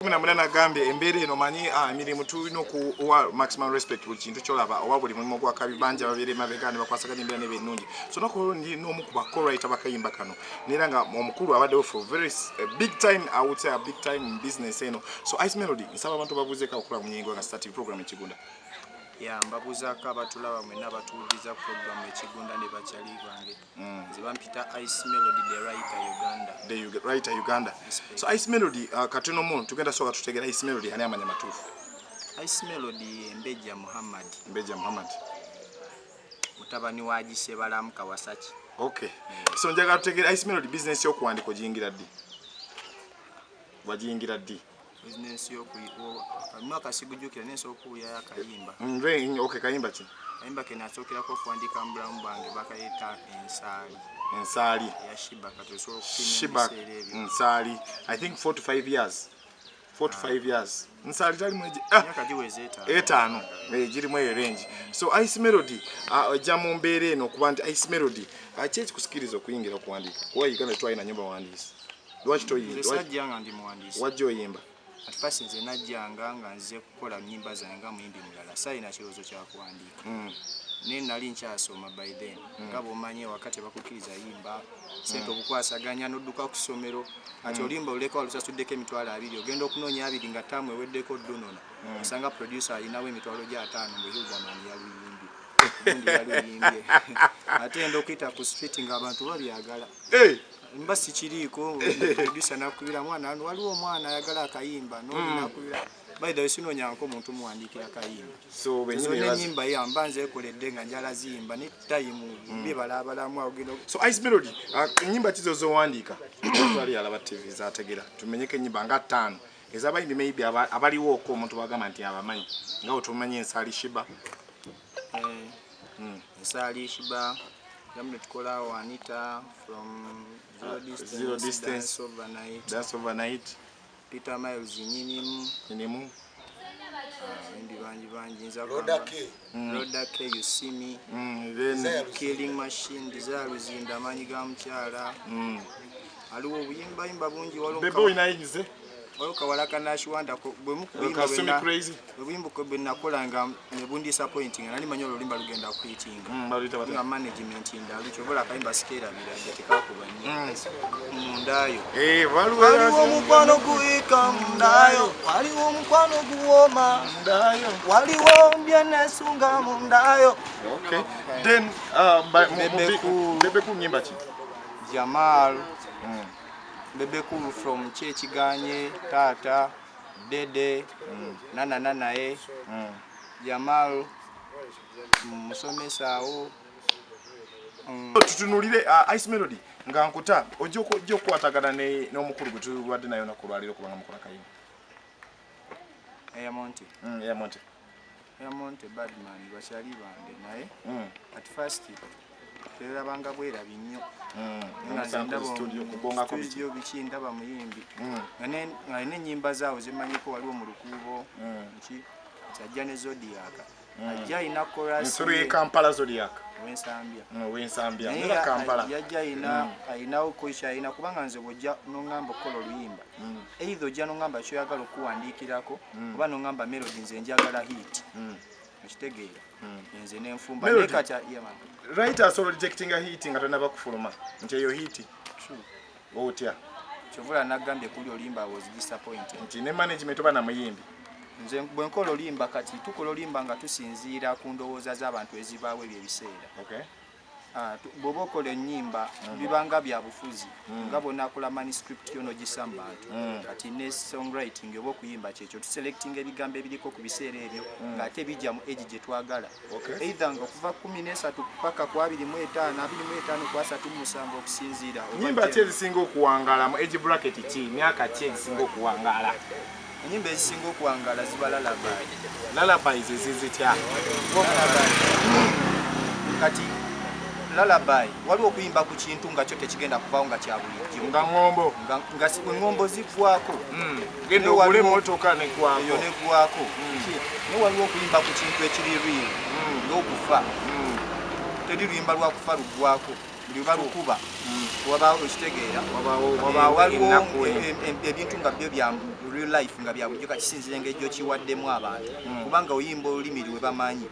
Munana Gambia embeera eno manyi emirimu tulina okuwa maximum respect buli kintu kyolaba oba buli mulimu gwa kabibanja babeere mabega ne bakwasaganya embeera n'ebennungi so nako ndi n'omu ku bakolwriter bakayimba kano neera nga omukulu abaddewo for very big time I would say a big time business eno so Ice Melody nsaba abantu babuuzeeko okula mu nnyingo nga starting program ekigunda ya mbabuzaako abatulaba mwenna batuwuliza program ekigunda ne bakyali bange nze bampita Ice Melody the writer Uganda the writer Uganda so Ice Melody katono mu tugenda soka tutegera Ice Melody ani amanya matuufu Ice Melody Mbeja Muhammad mutabani wa Gise Balamu Kawasaki okay so njagala tutegera Ice Melody business y'okuwandika ogiyingira ddi wagiyingira ddi business mwaka sigujukira nenso okuya akayimba okay kayimba ki kayimba kenasokera ko kuandika mbulamu bange bakayita ensali ya Shiba katoso Shiba ensali I think 4 to 5 years 4 to 5 years nsali tali mweje myaka jiweze etano giri mwe range so Ice Melody jamu mbeere eno kuba nti Ice Melody chechi kusikiriza okuyingira okuwandika kuba Uganda twalina nyumba wandisi lwaki toyingira sajjanga ndi muwandisi wajjo oyimba atufasi nze najjanga nga nze kukola nyimba zange muyimbi mulala sayina kirozo kya kuwandika ne nali nkyasoma by then nga bomanye wakati bakukiriza yimba sente obukwasaganya nodduka ku somero ati olimba oleka walusasuddeko emitwalo 2 ogenda okunoonya 2 nga tamu eweddeko ddonona osanga producer alinawo emitwalo gya 5 mbuyugamani yaluyimbye ate enda okuyita ku street nga abantu babyagala mba sikiriiko producer nakubira mwana waliwo omwana ayagala akayimba nakubira by the way sinonyanko omuntu muwandikira akayimba so benyimba yamba nze ekoledde nga njala ziyimba ne time bibalabalamu ogenda so Ice Melody nyimba kizo zowandika twali alaba TV zategera tumenyeke nyimba nga 5 ezabayindi maybe abaliwo okwo omuntu bagamba nti abamanyi nga otumanye ensali Shiba ensali Shiba Yamne tukola Wanita from Zero Distance Dance Overnight Peter Miles Nyinimu Banji Roda K You See Me then Killing Machine Desire Zinda Manyi ga Mkyala aliwo obuyimba bungi Bebo inayinze Oluka walaka nashiwanda bwe mukuyimba bwimbo ko bwe nakolanga nebu disappointing nali manyo olimba lugenda kuitinga nga management ndalu chobola kayimba skera bila tekakubanya mundayo waliwo mukwano kuika mundayo waliwo mukwano guwoma mundayo waliwo mbyenesunga mundayo okay then Bebeku nyimba ki Jamal Bebeku from Chechiganye, Tata, Dede, Nana Jamal, Musomesa o. Tutunulire Ice Melody nga nkuta ojjo kwatagana n'omukulu gutu wadde nayo nakulwaliro kubanga mukola kayimba. Eyamonte Badman bashali bande naye at first terabanga bwera binyo studio kubonga ko studio bikindaba muyimbi ngane nyimba zaawo zimanyiko waliwo mu lukubo nki sajja ne Zodiac ajja ina chorus nsuri Kampala Zodiac wensambia nera Kampala yajja ina okwisha ina kubanga nze bojja nongamba okolo luyimba either ojja nongamba kyo yagala okuwandikirako oba nongamba melody nze njagala hit kitegeera nze nenfumba nekata writers are rejecting a hit nga tonaba kufuluma nti eyo hit otya kyovula nagambye kuli olimba was disappointed nti ne management oba na muyimbi nze bwenkola olimba kati tukola olimba nga tusinziira ku ndowooza z'abantu ezibaawo ebyo ebiseera bw'oba okola ennyimba bibanga bya bufuzi nga bw'onaakola manuscript yono gisa mu bantu kati ne songwriting oba okuyimba kyekyo tuselectinga ebigambo ebiriko ku biseera ebyo ng'ate bijja mu egi gye twagala either nga okuva 13 paka ku 25 ku 37 okusinziira nnyimba ki ezisinga okuwangaala mu age bracket ki myaka ki ezisinga okuwangaala ennyimba ezisinga okuwangaala ziba lullaby zizitya kati lullaby waliwo okuyimba ku kintu nga kyo tekigenda kuvaawo nga kya bulijjo nga ngombo nga ngombo ziggwako genda ogule emmotoka neggwako naye waliwo okuyimba ku kintu ekiri real ng'okufa teri luyimba lwakufa luggwako buli luba lukuba wabaawo ekitegeera waliwo ebintu nga byo bya real life nga byabujjo kakisinzira engejjo kiwaddemu abantu kubanga oyimba olulimi lwe bamanyi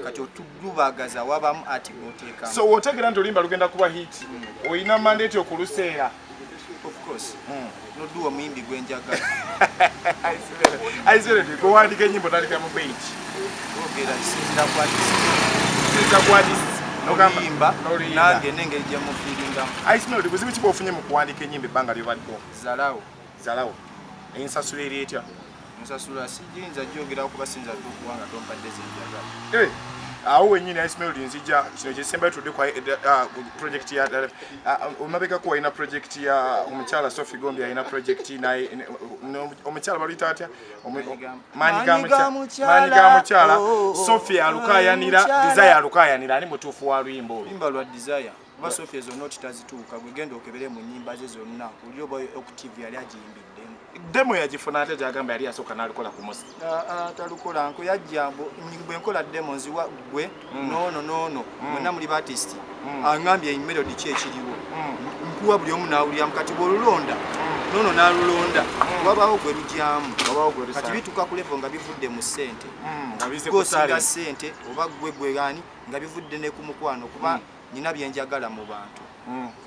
kati otudubagaza wabamu ati goteeka so wotegera nti olimba lugenda kuba hit oyina mandate okuluseera of course nodduwa muyimbi gwenjagala aisere kuwandika enyimbo tandika mu page ogera kisinzira kwa nogamba nange nengeri gye mufiiringamu aismail buzibu kiba ofunye mu kuwandika enyimba ebbanga lyobaddewo zalawo ensasula eri etya ensasula sijinza gyogera kuba sinza tukubanga tompadde zenjagala awo wenyini Ismail nzija kino kyesemba tudde kwa project ya omabeka ko ina project ya omukyala Sophie Gombi ina project naye omukyala balita atya Maniga mukyala Sophie alukayanira desire alukayanira ani mutufu wa lwimbo imba lwa desire ba Sophie zo not tazituuka gwegenda okebere mu nyimba ze zonna ulioba octave yali ajimbidde demo yagifuna ate gyagamba yali yasoka n'alikola ku musi talukola nko yajjambo bwe nkola demo nziwa gwe nono mwenna muli artist angambye melody ki ekiriwo nkuwa buli omu n'awulira mukati bw'olulonda nono n'alulonda wabawo gwe lujyamu kati bituuka ku level nga bivudde mu ssente gosinga ssente oba gwe ani nga bivudde ne ku mukwano kuba nina byenjagala mu bantu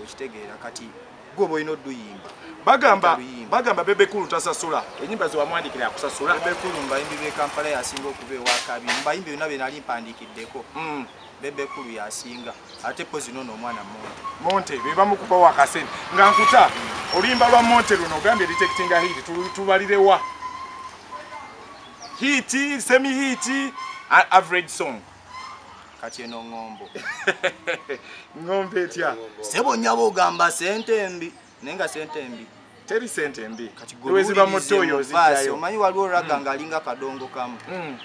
okitegeera kati gwe boyina odduyimba bagamba Bebe Cool tasasula enyimba ze wamwandikira akusasula Bebe Cool mbayimbi be Kampala yasinga okubewa akabi mbayimbi byonna bye nali mpandikiddeko Bebe Cool yasinga ate pozi nono omwana Monte biba mukuba wakaseni nga nkuta olimba lwa Monte luno gambye detectinga hit tubalirewa hit semi hit average song kati eno ngombe etya sebo nyabo gamba sente mbi nenga sente mbi teri sente mbi weziba motoyo zijayo omanyi waliwo raga nga alinga kadongo kamu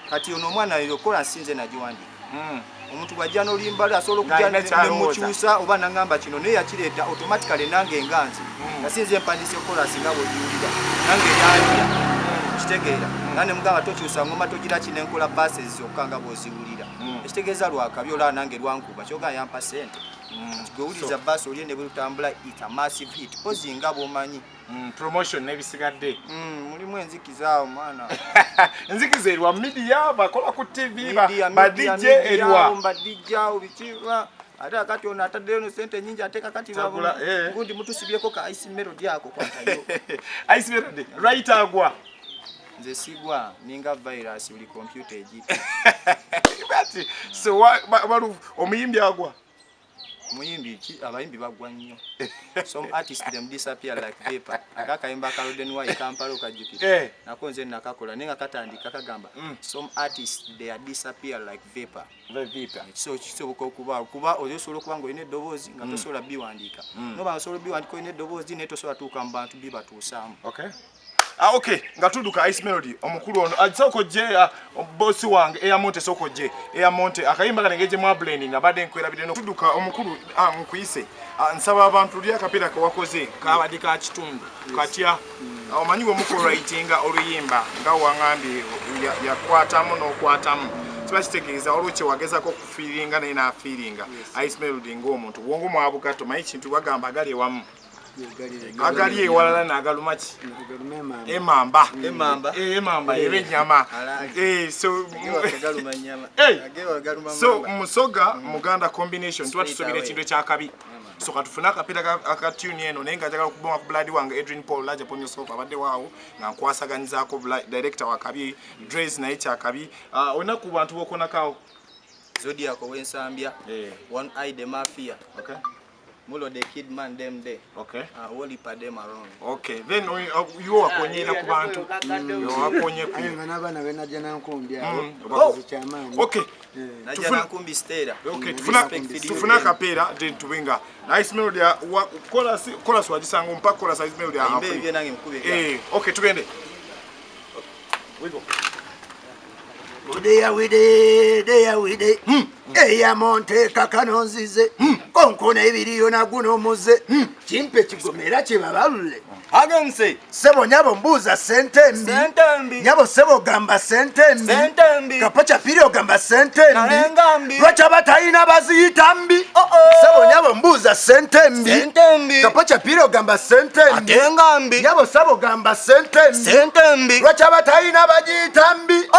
kati ono omwana yokola sinze najiwandika omuntu bwajja n'olimba asobola okujja nemukyusa oba nangamba kino naye yakireeta automatically nange enganzi nasinze empandise kola singa bwojiwulira nange yanja kitegeera nane mugamba tokyusa ngoma togira kinenkola bases zokka nga bwoziwulira ekitegeeza lwakabi olaba nange lwankuba kyoga yampa sente gwewuliza basi olye ne bwetambula it a massive hit pozinga bwomanyi promotion nebisigadde mulimu enzikiza mwana enzikiza erwa media bakola ku TV ba DJ erwa bikiva ate akati ono ataddeyo no sente nyingi ateka kati babula gundi mutusibyeko ka ice melody yako kwatayo ice melody right agwa nze sigwa ninga virus uli computer ejiti bati so balu omuyimbi agwa muyimbi abayimbi bagwa nnyo some artists them disappear like vapor akakayimba Kalden wa Kampala okajukira nako nze nakakola nenga katandika kagamba some artists they disappear like vapor so kisoboka kuba oyosobola okuba nga olina eddobozi nga tosobola biwandika noba osobola biwandika olina eddobozi naye tosobola tuuka mu bantu bibatuusaamu okay nga tuduka Ice Melody omukulu ono ajisoko je boss wange Eyamonte soko je Eyamonte akayimba kanengeje mwa blending abade nkwera bideno tuduka omukulu nkuyise nsaba abantu lya kapira ko wakoze kabadika kitundu katya omanyi wo muko writinga oluyimba nga wangambi yakwatamu n'okwatamu kibakitegeeza olwekye wagezako kufiiringa naye naafiiringa Ice Melody ng'omuntu wongo mwabugato mayi kintu bagamba agali ewamu agali ewalala nagalumaki emamba ebenyama so musoga muganda combination tuba tusobera ekintu ekyakabi so katufuna akapira akatune eno naye nga njagala okubonga ku blood wange Adrian Paul Laja Ponyo Sofa abadde waawo nga nkwasaganyizaako director wakabi Dress naye kyakabi olina ku bantu bokonakawo Zodiac w'ensambya One Eye the Mafia Mulo the Kid Man them day. Woli pa them around. Then you are konyera ku bantu. You are konye ku. Ngana bana bena jana nkumbi awo. Najana nkumbi stera. Tufuna kapera then tuwinga. Ice Melody kola swajisango mpaka kola Ice Melody hapo. Imbe nange mkube. Tugende. We go. There we dey. eya monte kakanonzize konkona ebiriyo naguno muze kimpe kigomera kibabalule agense sebo nyabo mbuza sentembi nyabo sebo gamba sentembi kapacha piri ogamba sentembi lwacha batayina baziyitambi sebo nyabo mbuza sentembi kapacha piri ogamba sentembi nyabo sebo gamba sentembi lwacha batayina bajiyitambi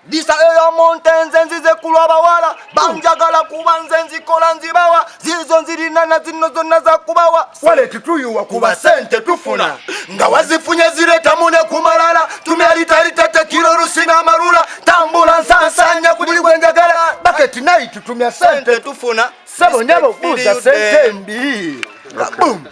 Disa eya montenze nzize kulwa bawala banjagala kuba nze nzikola nzibawa zizo nzirina na zino zonna za kubawa wale tutuyuwa kuba sente tufuna nga wazifunye zireta mune kumalala tumyalitalita kilo rusina amarula tambula nsansanya kuli gwenjagala bucket night tumya sente tufuna sebo nyabo kuza sente mbi boom